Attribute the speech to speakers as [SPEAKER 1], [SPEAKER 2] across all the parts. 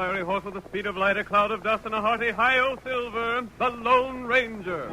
[SPEAKER 1] fiery horse with the speed of light, a cloud of dust, and a hearty hi-yo silver, the Lone Ranger.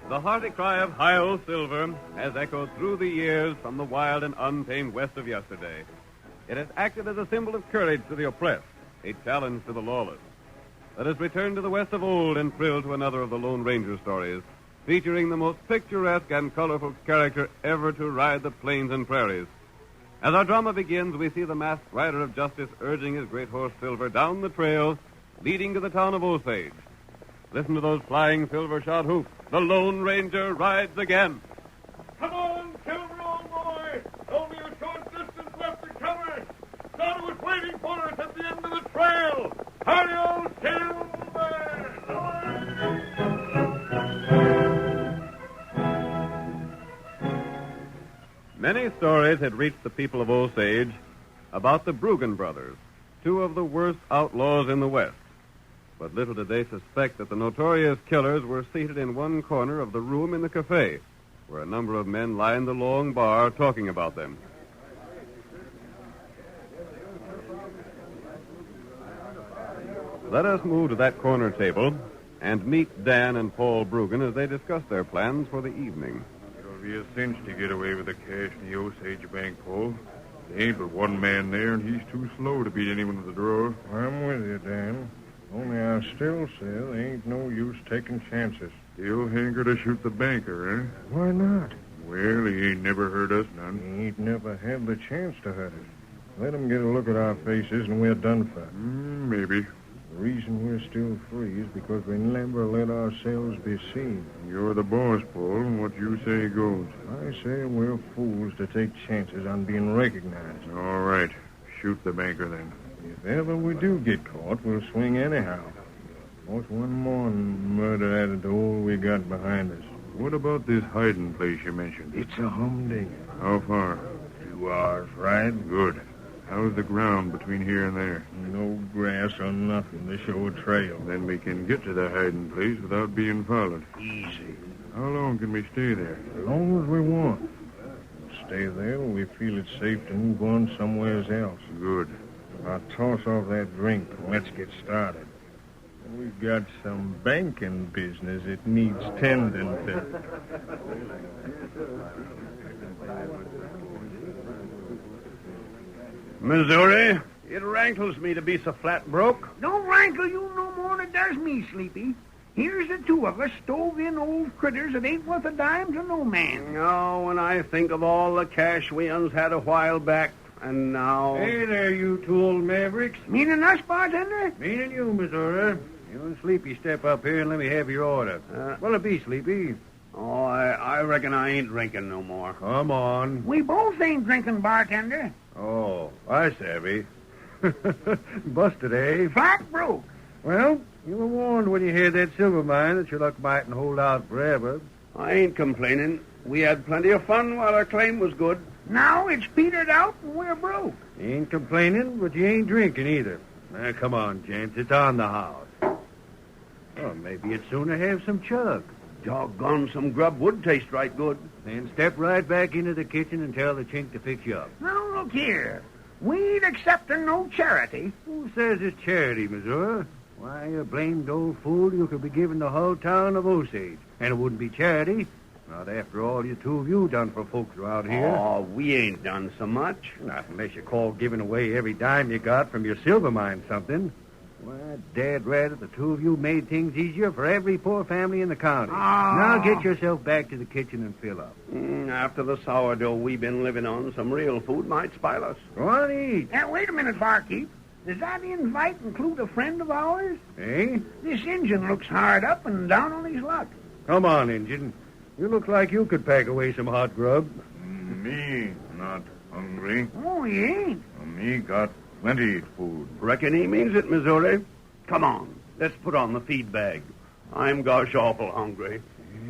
[SPEAKER 1] The hearty cry of hi-yo silver has echoed through the years from the wild and untamed west of yesterday. It has acted as a symbol of courage to the oppressed, a challenge to the lawless. Let us return to the west of old and thrill to another of the Lone Ranger stories, featuring the most picturesque and colorful character ever to ride the plains and prairies. As our drama begins, we see the masked rider of justice urging his great horse Silver down the trail leading to the town of Osage. Listen to those flying silver-shod hoofs. The Lone Ranger rides again.
[SPEAKER 2] Come on, Silver, old boy. Only a short distance left to cover. Santa was waiting for us at the end of the trail. Hurry, old Silver!
[SPEAKER 1] Many stories had reached the people of Osage about the Bruggen brothers, two of the worst outlaws in the West. But little did they suspect that the notorious killers were seated in one corner of the room in the cafe, where a number of men lined the long bar talking about them. Let us move to that corner table and meet Dan and Paul Bruggen as they discuss their plans for the evening.
[SPEAKER 2] It'll be a cinch to get away with the cash in the Osage Bank, Paul. There ain't but one man there, and he's too slow to beat anyone with the drawer.
[SPEAKER 3] I'm with you, Dan. Only I still say there ain't no use taking chances.
[SPEAKER 2] Still hanker to shoot the banker, eh?
[SPEAKER 3] Why not?
[SPEAKER 2] Well, he ain't never hurt us none.
[SPEAKER 3] He ain't never had the chance to hurt us. Let him get a look at our faces and we're done for.
[SPEAKER 2] Maybe.
[SPEAKER 3] The reason we're still free is because we never let ourselves be seen.
[SPEAKER 2] You're the boss, Paul, and what you say goes.
[SPEAKER 3] I say we're fools to take chances on being recognized.
[SPEAKER 2] All right. Shoot the banker, then.
[SPEAKER 3] If ever we do get caught, we'll swing anyhow. What's one more murder added to all we got behind us?
[SPEAKER 2] What about this hiding place you mentioned?
[SPEAKER 3] It's a humdinger.
[SPEAKER 2] How far?
[SPEAKER 3] 2 hours ride.
[SPEAKER 2] Good. How's the ground between here and there?
[SPEAKER 3] No grass or nothing to show a trail.
[SPEAKER 2] Then we can get to the hiding place without being followed.
[SPEAKER 3] Easy.
[SPEAKER 2] How long can we stay there?
[SPEAKER 3] As long as we want. We'll stay there when we feel it's safe to move on somewhere else.
[SPEAKER 2] Good.
[SPEAKER 3] Now toss off that drink and let's get started. We've got some banking business it needs tending to.
[SPEAKER 4] Missouri, it rankles me to be so flat broke.
[SPEAKER 5] Don't rankle you no more than it does me, Sleepy. Here's the two of us stove in old critters that ain't worth a dime to no man.
[SPEAKER 4] No, when I think of all the cash we uns had a while back, and now...
[SPEAKER 6] Hey there, you two old mavericks.
[SPEAKER 5] Meaning us, bartender?
[SPEAKER 6] Meaning you, Missouri. You and Sleepy step up here and let me have your order. What'll it be, Sleepy?
[SPEAKER 4] Oh, I reckon I ain't drinking no more.
[SPEAKER 6] Come on.
[SPEAKER 5] We both ain't drinking, bartender.
[SPEAKER 6] Oh, I savvy. Busted, eh?
[SPEAKER 5] Flat broke.
[SPEAKER 6] Well, you were warned when you had that silver mine that your luck mightn't hold out forever.
[SPEAKER 4] I ain't complaining. We had plenty of fun while our claim was good.
[SPEAKER 5] Now it's petered out and we're broke.
[SPEAKER 6] You ain't complaining, but you ain't drinking either. Now, come on, gents. It's on the house. Well, maybe you'd sooner have some chug.
[SPEAKER 4] Doggone, some grub would taste right good.
[SPEAKER 6] Then step right back into the kitchen and tell the chink to fix you up.
[SPEAKER 5] Now, look here. We ain't accepting no charity.
[SPEAKER 6] Who says it's charity, Missouri? Why, you blamed old fool, you could be giving the whole town of Osage. And it wouldn't be charity. Not after all you two of you done for folks around here.
[SPEAKER 4] Oh, we ain't done so much.
[SPEAKER 6] Not unless you call giving away every dime you got from your silver mine something. Why, Dad rather the two of you made things easier for every poor family in the county. Now get yourself back to the kitchen and fill up.
[SPEAKER 4] After the sourdough we've been living on, some real food might spoil us.
[SPEAKER 6] Go on, eat.
[SPEAKER 5] Now, wait a minute, barkeep. Does that invite include a friend of ours?
[SPEAKER 6] Eh?
[SPEAKER 5] This Injun looks hard up and down on his luck.
[SPEAKER 6] Come on, Injun. You look like you could pack away some hot grub.
[SPEAKER 3] Me not hungry.
[SPEAKER 5] Oh, he ain't.
[SPEAKER 3] Me got plenty food.
[SPEAKER 4] Reckon he means it, Missouri. Come on, let's put on the feed bag. I'm gosh awful hungry.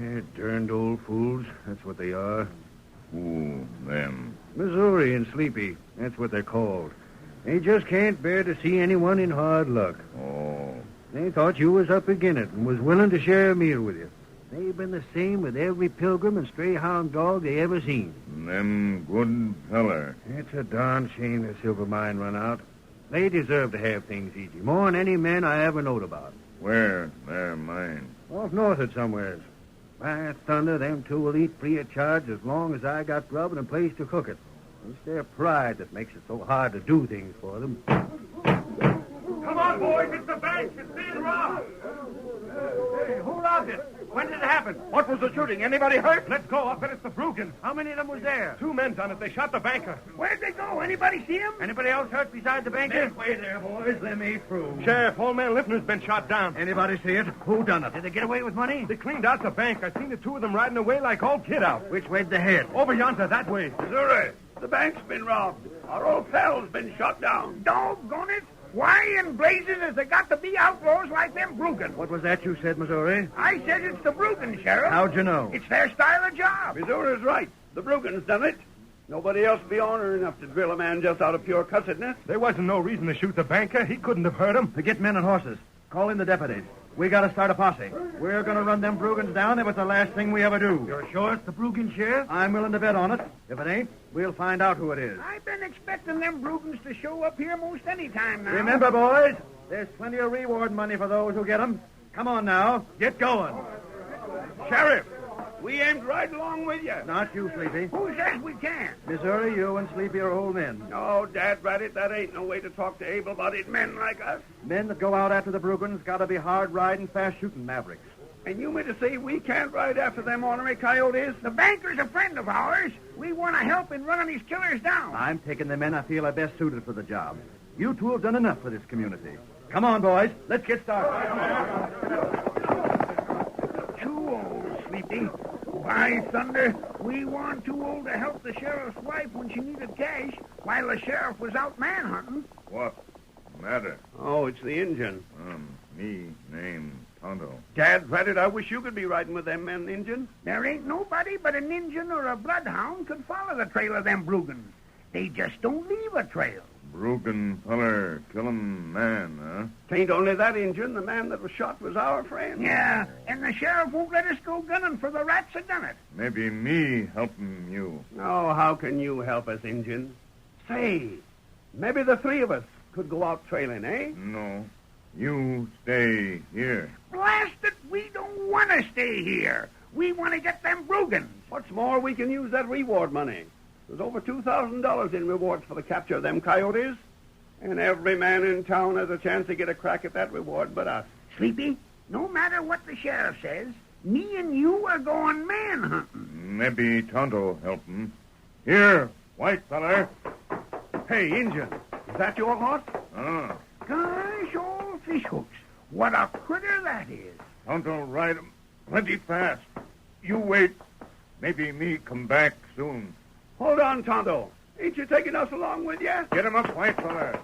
[SPEAKER 6] Yeah, darned old fools. That's what they are.
[SPEAKER 3] Who, them?
[SPEAKER 6] Missouri and Sleepy. That's what they're called. They just can't bear to see anyone in hard luck.
[SPEAKER 3] Oh,
[SPEAKER 6] They thought you was up agin it and was willing to share a meal with you. They've been the same with every pilgrim and stray hound dog they ever seen.
[SPEAKER 3] them good feller.
[SPEAKER 6] It's a darn shame the silver mine run out. They deserve to have things easy, more than any man I ever knowed about.
[SPEAKER 3] Where they're mine?
[SPEAKER 6] Off north at somewheres. By thunder, them two will eat free of charge as long as I got grub and a place to cook it. It's their pride that makes it so hard to do things for them.
[SPEAKER 2] Come on, boys. It's the bank. It's being robbed.
[SPEAKER 6] Hey, who robbed it? When did it happen?
[SPEAKER 2] What was the shooting? Anybody hurt? Let's go. I'll bet it's the Brugans.
[SPEAKER 6] How many of them was there?
[SPEAKER 2] 2 men done it. They shot the banker.
[SPEAKER 5] Where'd they go? Anybody see him?
[SPEAKER 6] Anybody else hurt besides the banker?
[SPEAKER 2] Way there, boys. Let me through.
[SPEAKER 6] Sheriff,
[SPEAKER 2] Sheriff, old man Lifner's been shot down.
[SPEAKER 6] Anybody see it? Who done it? Did they get away with money?
[SPEAKER 2] They cleaned out the bank. I seen the 2 of them riding away like all kid out.
[SPEAKER 6] Which way'd they head?
[SPEAKER 2] Over yonder, that way.
[SPEAKER 4] Missouri, the bank's been robbed. Our old pal's been shot down.
[SPEAKER 5] Doggone it. Why in blazes has there got to be outlaws like them Brugans?
[SPEAKER 6] What was that you said, Missouri?
[SPEAKER 5] I said it's the Brugans, Sheriff.
[SPEAKER 6] How'd you know?
[SPEAKER 5] It's their style of job.
[SPEAKER 4] Missouri's right. The Brugans done it. Nobody else be honor enough to drill a man just out of pure cussedness.
[SPEAKER 2] There wasn't no reason to shoot the banker. He couldn't have hurt him.
[SPEAKER 6] To get men and horses. Call in the deputies. We gotta start a posse. We're gonna run them Brugans down. It was the last thing we ever do.
[SPEAKER 2] You're sure it's the Brugan, Sheriff?
[SPEAKER 6] I'm willing to bet on it. If it ain't, we'll find out who it is.
[SPEAKER 5] I've been expecting them Brugans to show up here most any time now.
[SPEAKER 6] Remember, boys, there's plenty of reward money for those who get 'em. Come on now, get going.
[SPEAKER 4] Sheriff, we aimed right along with you.
[SPEAKER 6] Not you, Sleepy.
[SPEAKER 5] Who says we can't?
[SPEAKER 6] Missouri, you and Sleepy are old men.
[SPEAKER 4] No, Dad Rattit, that ain't no way to talk to able-bodied men like us.
[SPEAKER 6] Men that go out after the Brugans gotta be hard-riding, fast-shooting mavericks.
[SPEAKER 4] And you mean to say we can't ride after them ornery coyotes?
[SPEAKER 5] The banker's a friend of ours. We want to help in running these killers down.
[SPEAKER 6] I'm taking the men I feel are best suited for the job. You two have done enough for this community. Come on, boys. Let's get started.
[SPEAKER 5] Too old, Sleepy. By thunder, we weren't too old to help the sheriff's wife when she needed cash while the sheriff was out manhunting.
[SPEAKER 3] What matter?
[SPEAKER 4] Oh, it's the Injun.
[SPEAKER 3] Me name Tonto.
[SPEAKER 4] Dad Rattit, I wish you could be riding with them men, Injun.
[SPEAKER 5] There ain't nobody but an Injun or a bloodhound could follow the trail of them Brugans. They just don't leave a trail.
[SPEAKER 3] Brugan feller, kill 'em man, huh?
[SPEAKER 4] Tain't only that, Injun. The man that was shot was our friend.
[SPEAKER 5] Yeah, and the sheriff won't let us go gunning for the rats that done it.
[SPEAKER 3] Maybe me helping you.
[SPEAKER 4] Oh, how can you help us, Injun? Say, maybe the 3 of us could go out trailing, eh?
[SPEAKER 3] No, you stay here.
[SPEAKER 5] Blast it, we don't want to stay here. We want to get them Brugans.
[SPEAKER 4] What's more, we can use that reward money. There's over $2,000 in rewards for the capture of them coyotes. And every man in town has a chance to get a crack at that reward but us.
[SPEAKER 5] Sleepy, no matter what the sheriff says, me and you are going manhunting.
[SPEAKER 3] Maybe Tonto help 'em. Here, white feller.
[SPEAKER 4] Hey, Injun, is that your horse?
[SPEAKER 5] Gosh, old fish hooks. What a critter that is.
[SPEAKER 3] Tonto ride 'em plenty fast. You wait. Maybe me come back soon.
[SPEAKER 4] Hold on, Tonto. Ain't you taking us along with you?
[SPEAKER 3] Get 'em up, white feller.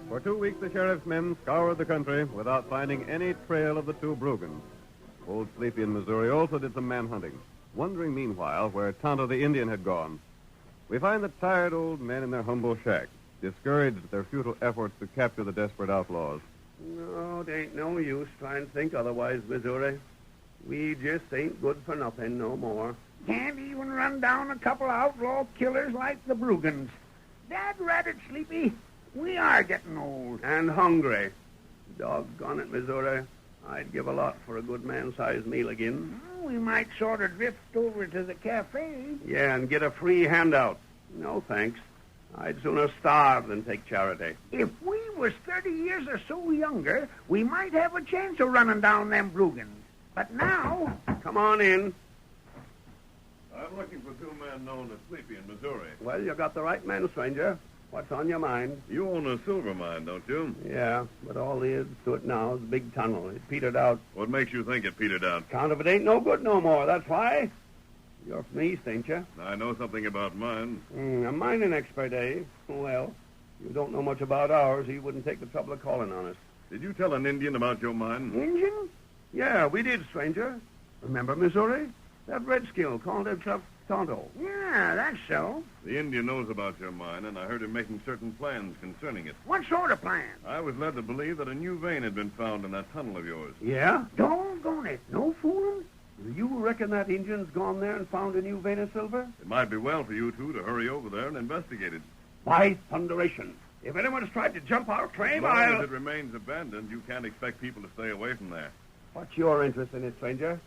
[SPEAKER 1] For 2 weeks, the sheriff's men scoured the country without finding any trail of the 2 Brugans. Old Sleepy in Missouri also did some manhunting, wondering meanwhile where Tonto the Indian had gone. We find the tired old men in their humble shack, discouraged at their futile efforts to capture the desperate outlaws.
[SPEAKER 4] No, it ain't no use trying to think otherwise, Missouri. We just ain't good for nothing no more.
[SPEAKER 5] Can't even run down a couple outlaw killers like the Brugans. Dad rat it, Sleepy. We are getting old.
[SPEAKER 4] And hungry. Doggone it, Missouri. I'd give a lot for a good man-sized meal again.
[SPEAKER 5] Well, we might sort of drift over to the cafe.
[SPEAKER 4] Yeah, and get a free handout. No, thanks. I'd sooner starve than take charity.
[SPEAKER 5] If we was 30 years or so younger, we might have a chance of running down them Brugans. But now...
[SPEAKER 4] Come on in.
[SPEAKER 2] I'm looking for two men known as Sleepy in Missouri.
[SPEAKER 4] Well, you got the right man, stranger. What's on your mind?
[SPEAKER 2] You own a silver mine, don't you?
[SPEAKER 4] Yeah, but all there is to it now is a big tunnel. It petered out.
[SPEAKER 2] What makes you think it petered out?
[SPEAKER 4] Count of it ain't no good no more, that's why. You're from the East, ain't you?
[SPEAKER 2] I know something about mines.
[SPEAKER 4] A mining expert, eh? Well, you don't know much about ours. He wouldn't take the trouble of calling on us.
[SPEAKER 2] Did you tell an Indian about your mine?
[SPEAKER 5] Injun?
[SPEAKER 4] Yeah, we did, stranger. Remember Missouri? That redskin called himself Tonto.
[SPEAKER 5] Yeah, that's so.
[SPEAKER 2] The Indian knows about your mine, and I heard him making certain plans concerning it.
[SPEAKER 5] What sort of plan?
[SPEAKER 2] I was led to believe that a new vein had been found in that tunnel of yours.
[SPEAKER 4] Yeah?
[SPEAKER 5] Doggone it. No fooling?
[SPEAKER 4] You reckon that Indian's gone there and found a new vein of silver?
[SPEAKER 2] It might be well for you two to hurry over there and investigate it.
[SPEAKER 4] By thunderation. If anyone's tried to jump our claim,
[SPEAKER 2] As long
[SPEAKER 4] I'll...
[SPEAKER 2] as it remains abandoned, you can't expect people to stay away from there.
[SPEAKER 4] What's your interest in it, stranger?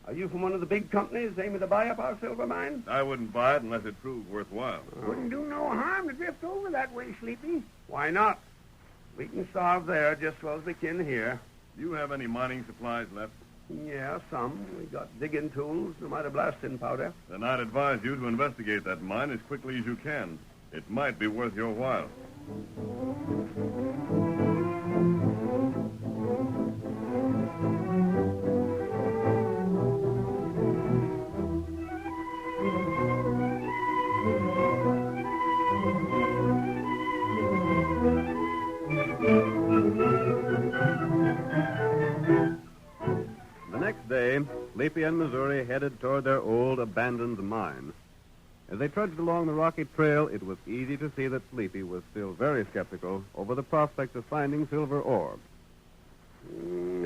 [SPEAKER 4] Are you from one of the big companies aiming to buy up our silver mine?
[SPEAKER 2] I wouldn't buy it unless it proved worthwhile.
[SPEAKER 5] Wouldn't do no harm to drift over that way, Sleepy.
[SPEAKER 4] Why not? We can starve there just as well as we can here.
[SPEAKER 2] Do you have any mining supplies left?
[SPEAKER 4] Yeah, some. We got digging tools, a mite of blasting powder.
[SPEAKER 2] Then I'd advise you to investigate that mine as quickly as you can. It might be worth your while.
[SPEAKER 1] The next day, Sleepy and Missouri headed toward their old abandoned mine. As they trudged along the rocky trail, it was easy to see that Sleepy was still very skeptical over the prospect of finding silver ore.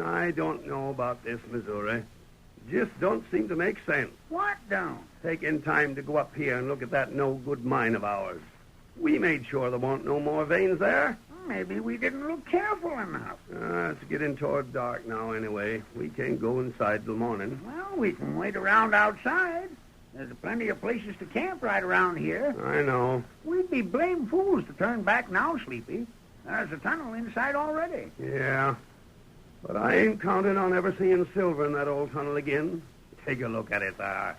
[SPEAKER 4] I don't know about this, Missouri. Just don't seem to make sense.
[SPEAKER 5] What don't?
[SPEAKER 4] Taking time to go up here and look at that no-good mine of ours. We made sure there weren't no more veins there.
[SPEAKER 5] Maybe we didn't look careful enough.
[SPEAKER 4] It's getting toward dark now anyway. We can't go inside till morning.
[SPEAKER 5] Well, we can wait around outside. There's plenty of places to camp right around here.
[SPEAKER 4] I know.
[SPEAKER 5] We'd be blame fools to turn back now, Sleepy. There's a tunnel inside already.
[SPEAKER 4] Yeah. But I ain't counting on ever seeing silver in that old tunnel again. Take a look at it there.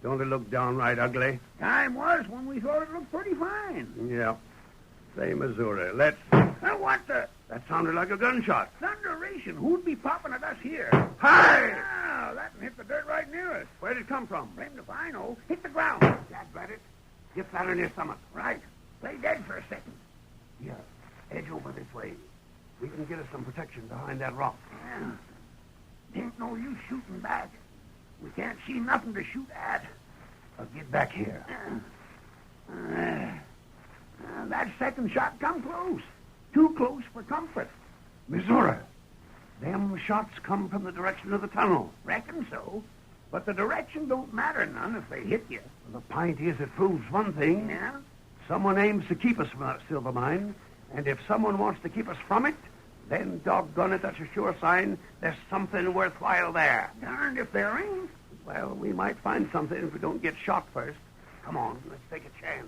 [SPEAKER 4] Don't it look downright ugly?
[SPEAKER 5] Time was when we thought it looked pretty fine.
[SPEAKER 4] Yeah. Say, Missouri, let's...
[SPEAKER 5] What the...
[SPEAKER 4] That sounded like a gunshot.
[SPEAKER 5] Thunderation. Who'd be popping at us here?
[SPEAKER 4] Hi!
[SPEAKER 5] Oh, that hit the dirt right near us.
[SPEAKER 4] Where'd it come from?
[SPEAKER 5] Blamed if I know. Hit the ground.
[SPEAKER 4] Dad, it. Get that on your stomach.
[SPEAKER 5] Right. Play dead for a second.
[SPEAKER 4] Yeah. Edge over this way. We can get us some protection behind that rock.
[SPEAKER 5] Yeah. Ain't no use shooting back. We can't see nothing to shoot at.
[SPEAKER 4] Now get back here.
[SPEAKER 5] That second shot come close. Too close for comfort.
[SPEAKER 4] Missouri, them shots come from the direction of the tunnel.
[SPEAKER 5] Reckon so. But the direction don't matter none if they hit you.
[SPEAKER 4] Well, the point is it proves one thing.
[SPEAKER 5] Yeah?
[SPEAKER 4] Someone aims to keep us from that silver mine. And if someone wants to keep us from it, then doggone it, that's a sure sign there's something worthwhile there.
[SPEAKER 5] Darned if there ain't.
[SPEAKER 4] Well, we might find something if we don't get shot first. Come on, let's take a chance.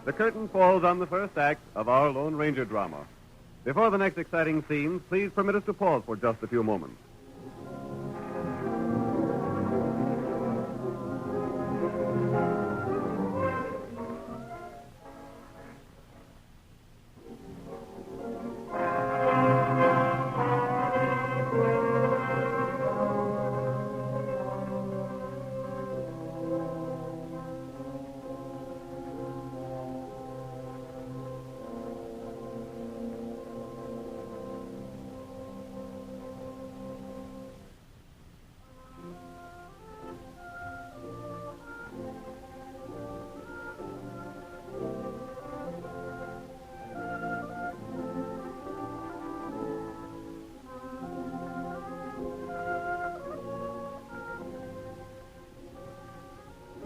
[SPEAKER 1] The curtain falls on the first act of our Lone Ranger drama. Before the next exciting scenes, please permit us to pause for just a few moments.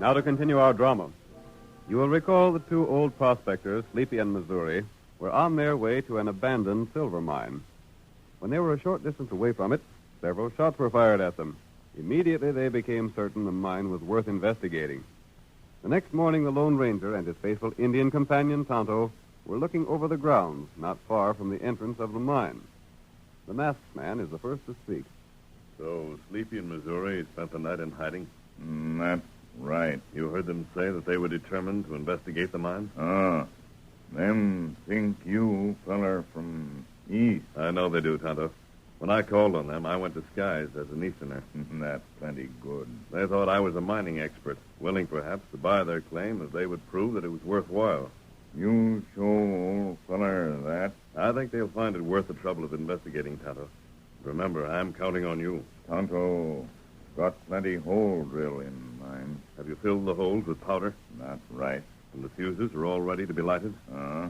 [SPEAKER 1] Now to continue our drama. You will recall the two old prospectors, Sleepy and Missouri, were on their way to an abandoned silver mine. When they were a short distance away from it, several shots were fired at them. Immediately they became certain the mine was worth investigating. The next morning, the Lone Ranger and his faithful Indian companion, Tonto, were looking over the grounds not far from the entrance of the mine. The masked man is the first to speak.
[SPEAKER 7] So Sleepy and Missouri spent the night in hiding?
[SPEAKER 3] That's right.
[SPEAKER 7] You heard them say that they were determined to investigate the mine?
[SPEAKER 3] Them think you feller from east.
[SPEAKER 7] I know they do, Tonto. When I called on them, I went disguised as an Easterner.
[SPEAKER 3] That's plenty good.
[SPEAKER 7] They thought I was a mining expert, willing perhaps to buy their claim if they would prove that it was worthwhile.
[SPEAKER 3] You show old feller that.
[SPEAKER 7] I think they'll find it worth the trouble of investigating, Tonto. Remember, I'm counting on you.
[SPEAKER 3] Tonto got plenty hole drill in mine.
[SPEAKER 7] Have you filled the holes with powder?
[SPEAKER 3] That's right.
[SPEAKER 7] And the fuses are all ready to be lighted?
[SPEAKER 3] Uh-huh.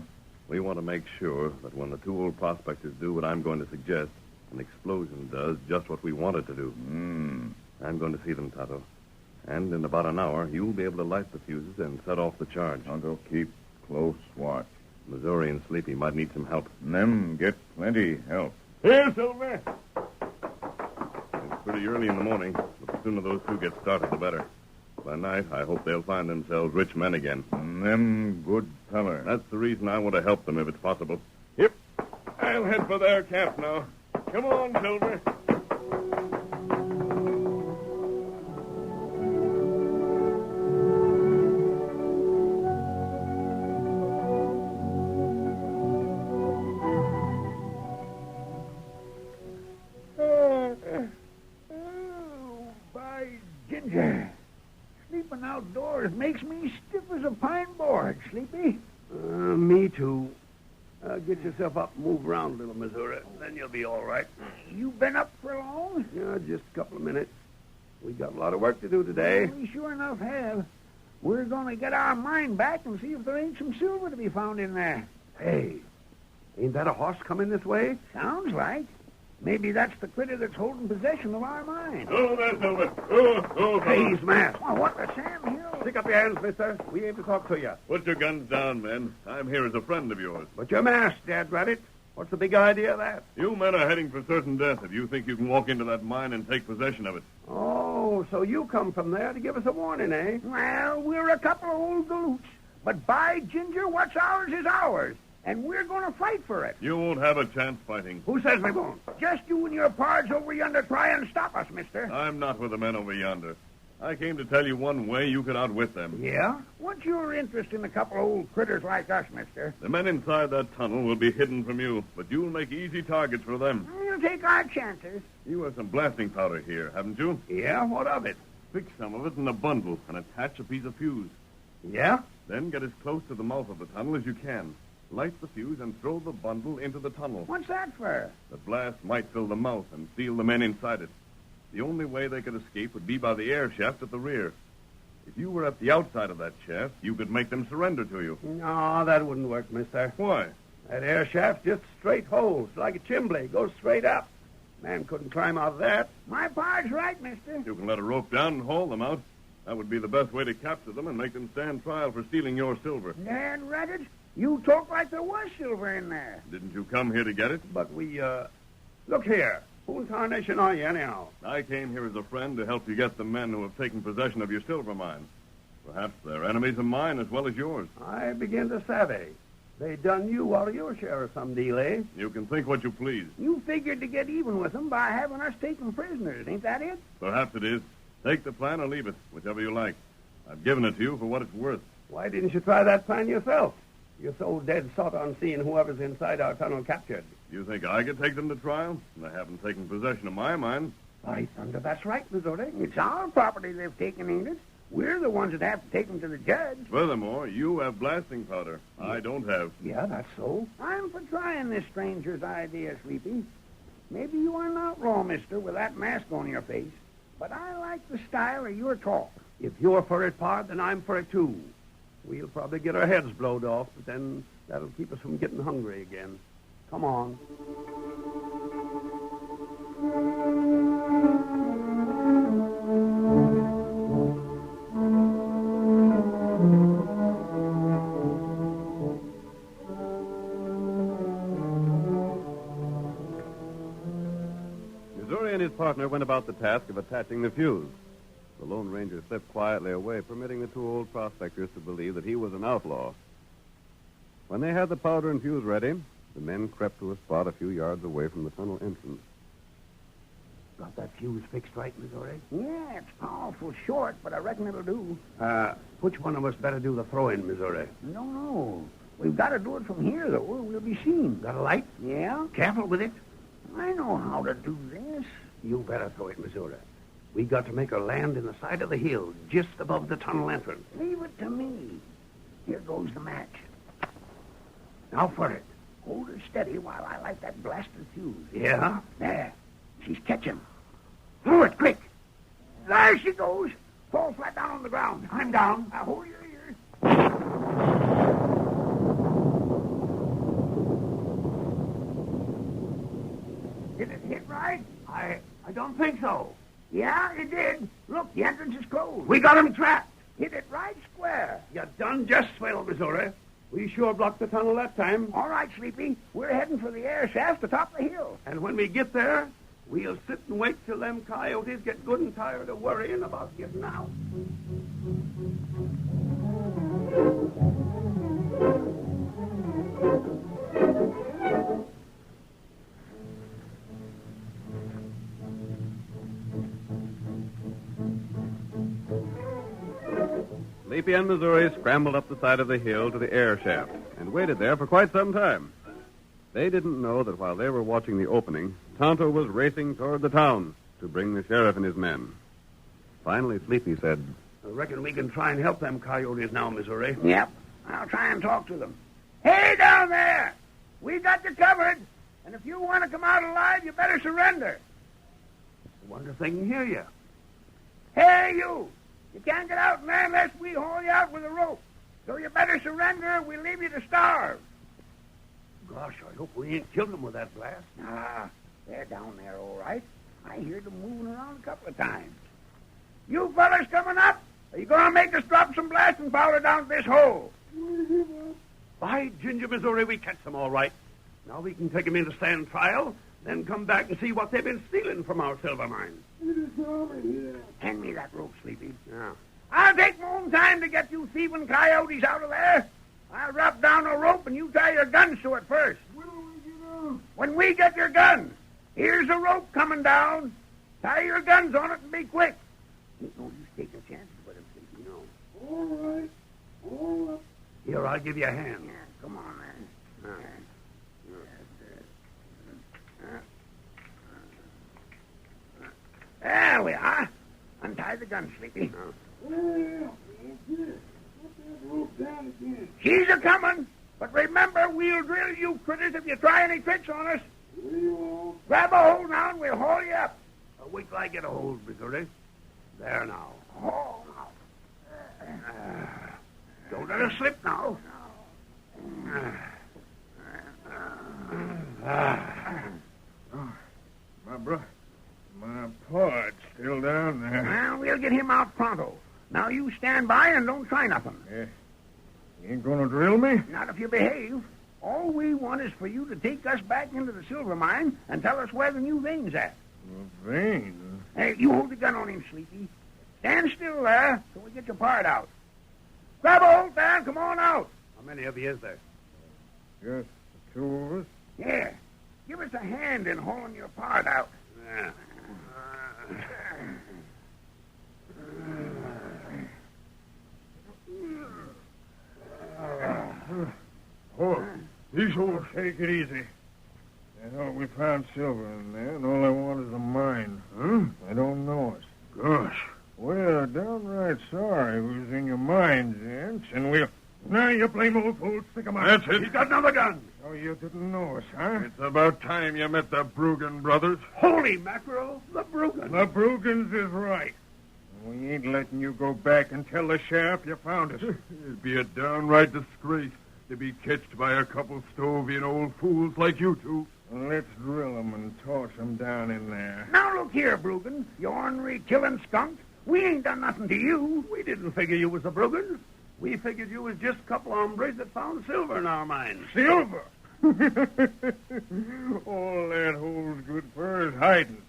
[SPEAKER 7] We want to make sure that when the two old prospectors do what I'm going to suggest, an explosion does just what we want it to do. I'm going to see them, Tonto. And in about an hour, you'll be able to light the fuses and set off the charge.
[SPEAKER 3] Tonto, keep close watch.
[SPEAKER 7] Missouri and Sleepy might need some help.
[SPEAKER 3] Them get plenty help.
[SPEAKER 2] Here, Silver.
[SPEAKER 7] It's pretty early in the morning, but the sooner those two get started, the better. By night, I hope they'll find themselves rich men again.
[SPEAKER 3] Them good feller.
[SPEAKER 7] That's the reason I want to help them if it's possible.
[SPEAKER 2] Yep. I'll head for their camp now. Come on, Silver.
[SPEAKER 5] By ginger. Sleeping outdoors makes me stiff as a pine board, Sleepy.
[SPEAKER 4] Me too. Get yourself up and move around a little, Missouri. Then you'll be all right.
[SPEAKER 5] You been up for long?
[SPEAKER 4] Yeah, just a couple of minutes. We got a lot of work to do today.
[SPEAKER 5] We sure enough have. We're going to get our mine back and see if there ain't some silver to be found in there.
[SPEAKER 4] Hey, ain't that a horse coming this way?
[SPEAKER 5] Sounds like. Maybe that's the critter that's holding possession of our mine.
[SPEAKER 2] Oh, there, Silver. Oh,
[SPEAKER 4] Hey, he's masked.
[SPEAKER 5] Oh, what the Sam Hill?
[SPEAKER 4] Stick up your hands, mister. We aim to talk to you.
[SPEAKER 7] Put your guns down, men. I'm here as a friend of yours.
[SPEAKER 4] But you're masked, Dad Rabbit. What's the big idea of that?
[SPEAKER 7] You men are heading for certain death if you think you can walk into that mine and take possession of it.
[SPEAKER 4] Oh, so you come from there to give us a warning, eh?
[SPEAKER 5] Well, we're a couple of old galoots. But by ginger, what's ours is ours. And we're going to fight for it.
[SPEAKER 7] You won't have a chance fighting.
[SPEAKER 4] Who says we won't?
[SPEAKER 5] Just you and your pards over yonder try and stop us, mister.
[SPEAKER 7] I'm not with the men over yonder. I came to tell you one way you could outwit them.
[SPEAKER 5] Yeah? What's your interest in a couple of old critters like us, mister?
[SPEAKER 7] The men inside that tunnel will be hidden from you, but you'll make easy targets for them.
[SPEAKER 5] We'll take our chances.
[SPEAKER 7] You have some blasting powder here, haven't you?
[SPEAKER 4] Yeah, what of it?
[SPEAKER 7] Fix some of it in a bundle and attach a piece of fuse.
[SPEAKER 4] Yeah?
[SPEAKER 7] Then get as close to the mouth of the tunnel as you can. Light the fuse and throw the bundle into the tunnel.
[SPEAKER 5] What's that for?
[SPEAKER 7] The blast might fill the mouth and seal the men inside it. The only way they could escape would be by the air shaft at the rear. If you were at the outside of that shaft, you could make them surrender to you.
[SPEAKER 4] No, that wouldn't work, mister.
[SPEAKER 7] Why?
[SPEAKER 4] That air shaft's just straight holes, like a chimbley. Goes straight up. Man couldn't climb out of that.
[SPEAKER 5] My pard's right, mister.
[SPEAKER 7] You can let a rope down and haul them out. That would be the best way to capture them and make them stand trial for stealing your silver.
[SPEAKER 5] Dad Rabbit, you talk like there was silver in there.
[SPEAKER 7] Didn't you come here to get it?
[SPEAKER 4] But look here. Who in tarnation are you, anyhow?
[SPEAKER 7] I came here as a friend to help you get the men who have taken possession of your silver mine. Perhaps they're enemies of mine as well as yours.
[SPEAKER 4] I begin to savvy. They done you out of your share of some deal, eh?
[SPEAKER 7] You can think what you please.
[SPEAKER 5] You figured to get even with them by having us taken prisoners, ain't that it?
[SPEAKER 7] Perhaps it is. Take the plan or leave it, whichever you like. I've given it to you for what it's worth.
[SPEAKER 4] Why didn't you try that plan yourself? You're so dead set on seeing whoever's inside our tunnel captured.
[SPEAKER 7] You think I could take them to trial? They haven't taken possession of my mine.
[SPEAKER 4] By thunder, that's right, Missouri.
[SPEAKER 5] It's our property they've taken, ain't it? We're the ones that have to take them to the judge.
[SPEAKER 7] Furthermore, you have blasting powder. I don't have.
[SPEAKER 4] Yeah, that's so.
[SPEAKER 5] I'm for trying this stranger's idea, Sleepy. Maybe you are an outlaw, mister, with that mask on your face. But I like the style of your talk.
[SPEAKER 4] If you're for it, Pard, then I'm for it, too. We'll probably get our heads blowed off, but then that'll keep us from getting hungry again. Come on.
[SPEAKER 1] partner went about the task of attaching the fuse. The Lone Ranger slipped quietly away, permitting the two old prospectors to believe that he was an outlaw. When they had the powder and fuse ready, the men crept to a spot a few yards away from the tunnel entrance.
[SPEAKER 4] Got that fuse fixed right, Missouri?
[SPEAKER 5] Yeah, it's powerful short, but I reckon it'll do.
[SPEAKER 4] Which one of us better do the throw-in, Missouri?
[SPEAKER 5] No. We've got to do it from here, though, or we'll be seen.
[SPEAKER 4] Got a light?
[SPEAKER 5] Yeah?
[SPEAKER 4] Careful with it.
[SPEAKER 5] I know how to do this.
[SPEAKER 4] You better throw it, Missouri. We got to make her land in the side of the hill, just above the tunnel entrance.
[SPEAKER 5] Leave it to me. Here goes the match.
[SPEAKER 4] Now for it.
[SPEAKER 5] Hold her steady while I light that blasted fuse.
[SPEAKER 4] Yeah?
[SPEAKER 5] There. She's catching. Throw it, quick. There she goes. Fall flat down on the ground. I'm down. Now hold your ears. Did it hit right?
[SPEAKER 4] I don't think so.
[SPEAKER 5] Yeah, it did. Look, the entrance is closed.
[SPEAKER 4] We got him trapped.
[SPEAKER 5] Hit it right square.
[SPEAKER 4] You done just swell, Missouri. We sure blocked the tunnel that time.
[SPEAKER 5] All right, Sleepy. We're heading for the air shaft atop the hill.
[SPEAKER 4] And when we get there, we'll sit and wait till them coyotes get good and tired of worrying about getting out.
[SPEAKER 1] Sleepy and Missouri scrambled up the side of the hill to the air shaft and waited there for quite some time. They didn't know that while they were watching the opening, Tonto was racing toward the town to bring the sheriff and his men. Finally, Sleepy said,
[SPEAKER 4] I reckon we can try and help them coyotes now, Missouri.
[SPEAKER 5] Yep. I'll try and talk to them. Hey, down there! We got you covered. And if you want to come out alive, you better surrender.
[SPEAKER 4] I wonder if they can hear you.
[SPEAKER 5] Hey, you! You can't get out in there unless we haul you out with a rope. So you better surrender or we'll leave you to starve.
[SPEAKER 4] Gosh, I hope we ain't killed them with that blast.
[SPEAKER 5] Ah, they're down there all right. I heard them moving around a couple of times. You fellas coming up? Are you going to make us drop some blasting powder down this hole?
[SPEAKER 4] By ginger, Missouri, we catch them all right. Now we can take them in to stand trial, then come back and see what they've been stealing from our silver mines.
[SPEAKER 5] Hand me that rope, Sleepy.
[SPEAKER 4] Yeah.
[SPEAKER 5] I'll take my own time to get you thieving coyotes out of there. I'll drop down a rope and you tie your guns to it first. When we get your gun, here's a rope coming down. Tie your guns on it and be quick. Ain't no use taking chances with him, Sleepy, no.
[SPEAKER 2] All right. All right.
[SPEAKER 4] Here, I'll give you a hand.
[SPEAKER 5] Yeah, come on, man. There we are. Untie the gun, Sleepy. She's a-coming. But remember, we'll drill you critters if you try any tricks on us. Grab a hold now and we'll haul you up.
[SPEAKER 4] Wait till I get a hold, Missouri. There now.
[SPEAKER 5] Oh,
[SPEAKER 4] Don't let her slip now.
[SPEAKER 3] My pard's still down there.
[SPEAKER 5] well, we'll get him out pronto. Now you stand by and don't try nothing.
[SPEAKER 3] Yeah. You ain't gonna drill me?
[SPEAKER 5] Not if you behave. All we want is for you to take us back into the silver mine and tell us where the new vein's at.
[SPEAKER 3] Vein?
[SPEAKER 5] Hey, you hold the gun on him, Sleepy. Stand still there till we get your part out. Grab a hold there and come on out.
[SPEAKER 4] How many of you is there?
[SPEAKER 3] Just the two of us?
[SPEAKER 5] Yeah. Give us a hand in hauling your part out.
[SPEAKER 4] Yeah.
[SPEAKER 3] Oh, these holes. Take it easy. I thought we found silver in there, and all I want is a mine. Huh? I don't know it. Gosh. We're downright sorry we was in your mines, Gents, and we'll... Now, you blame old fool, stick 'em out.
[SPEAKER 2] That's it.
[SPEAKER 4] He's got another gun.
[SPEAKER 3] Oh, you didn't know us, huh?
[SPEAKER 2] It's about time you met the Bruggen brothers.
[SPEAKER 4] Holy mackerel, the Bruggen.
[SPEAKER 3] The Bruggins is right. We ain't letting you go back and tell the sheriff you found us.
[SPEAKER 2] It'd be a downright disgrace to be catched by a couple Stovian old fools like you two.
[SPEAKER 3] Well, let's drill 'em and toss 'em down in there.
[SPEAKER 5] Now look here, Bruggen, you ornery killing skunk. We ain't done nothing to you.
[SPEAKER 4] We didn't figure you was the Bruggen. We figured you was just a couple hombres that found silver in our mines.
[SPEAKER 3] Silver? All that holds good for is hiding.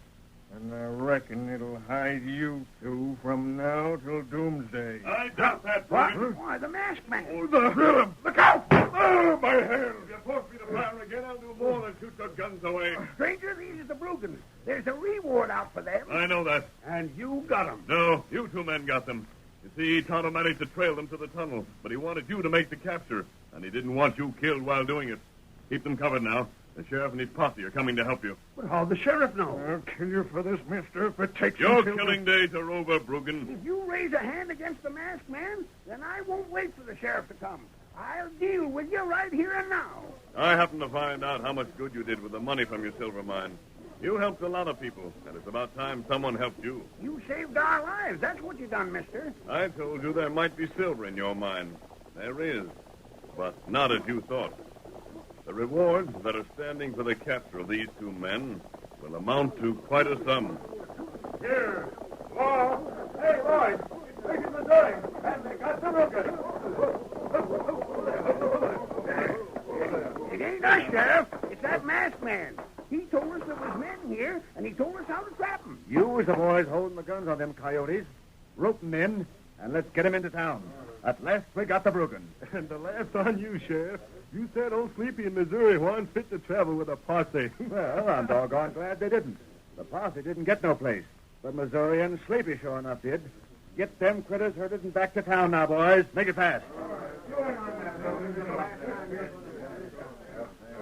[SPEAKER 3] And I reckon it'll hide you two from now till doomsday.
[SPEAKER 2] I doubt that,
[SPEAKER 5] What?
[SPEAKER 2] Brogan.
[SPEAKER 5] Why, the masked man.
[SPEAKER 2] Oh, look out! Oh, my hands! If you force me to fire again, I'll do more than shoot your guns away.
[SPEAKER 5] Stranger, these are the Brugans. There's a reward out for them.
[SPEAKER 2] I know that.
[SPEAKER 4] And you got 'em.
[SPEAKER 2] No, you two men got them. You see, Tonto managed to trail them to the tunnel, but he wanted you to make the capture, and he didn't want you killed while doing it. Keep them covered now. The sheriff and his posse are coming to help you.
[SPEAKER 4] But how'd the sheriff know?
[SPEAKER 3] I'll kill you for this, mister, if it takes
[SPEAKER 2] Your
[SPEAKER 3] until
[SPEAKER 2] killing days are over, Brogan.
[SPEAKER 5] If you raise a hand against the masked man, then I won't wait for the sheriff to come. I'll deal with you right here and now.
[SPEAKER 2] I happened to find out how much good you did with the money from your silver mine. You helped a lot of people, and it's about time someone helped you.
[SPEAKER 5] You saved our lives. That's what you done, mister.
[SPEAKER 2] I told you there might be silver in your mine. There is, but not as you thought. The rewards that are standing for the capture of these two men will amount to quite a sum.
[SPEAKER 3] Here. Law. Hey, Lloyd. This is Missouri. And they got the Brugans.
[SPEAKER 5] It ain't us, Sheriff. It's that masked man. He told us there was men here, and he told us how to trap them.
[SPEAKER 6] You as the boys holding the guns on them coyotes. Rope them in, and let's get them into town. At last, we got the Brugans.
[SPEAKER 3] And the laugh's on you, Sheriff. You said old Sleepy in Missouri wasn't fit to travel with a posse.
[SPEAKER 6] Well, I'm doggone glad they didn't. The posse didn't get no place. But Missouri and Sleepy sure enough did. Get them critters herded and back to town now, boys. Make it fast.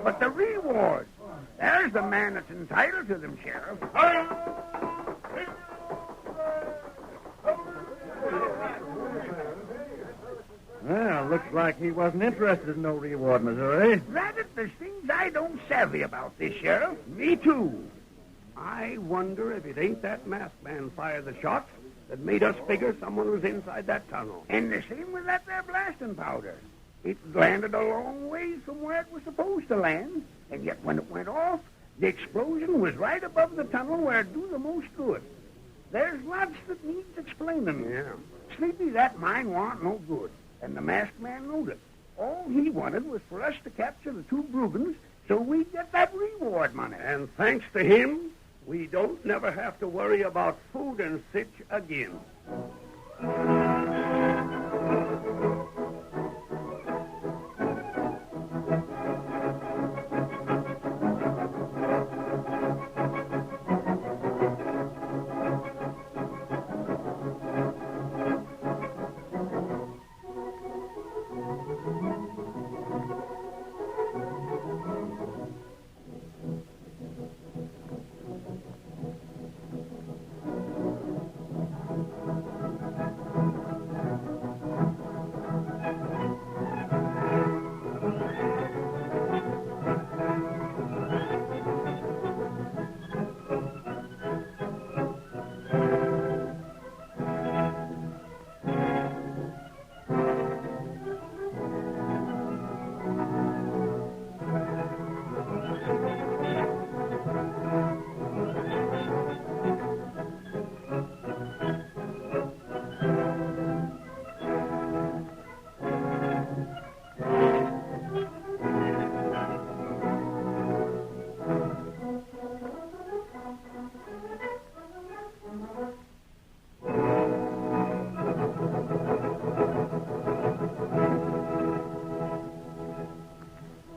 [SPEAKER 5] But the reward. There's the man that's entitled to them, Sheriff.
[SPEAKER 6] Well, looks like he wasn't interested in no reward, Missouri.
[SPEAKER 5] Rather, there's things I don't savvy about this, Sheriff.
[SPEAKER 4] Me too. I wonder if it ain't that masked man fired the shots that made us figure someone was inside that tunnel.
[SPEAKER 5] And the same with that there blasting powder. It landed a long ways from where it was supposed to land, and yet when it went off, the explosion was right above the tunnel where it do the most good. There's lots that needs explaining.
[SPEAKER 4] Yeah.
[SPEAKER 5] Sleepy, that mine warn't no good, and the masked man knowed it. All he wanted was for us to capture the two Brugans so we'd get that reward money.
[SPEAKER 4] And thanks to him, we don't never have to worry about food and sich again.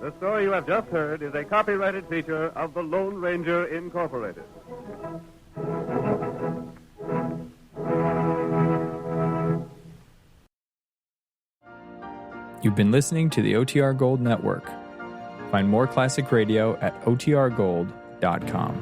[SPEAKER 1] The story you have just heard is a copyrighted feature of the Lone Ranger Incorporated.
[SPEAKER 8] You've been listening to the OTR Gold Network. Find more classic radio at otrgold.com.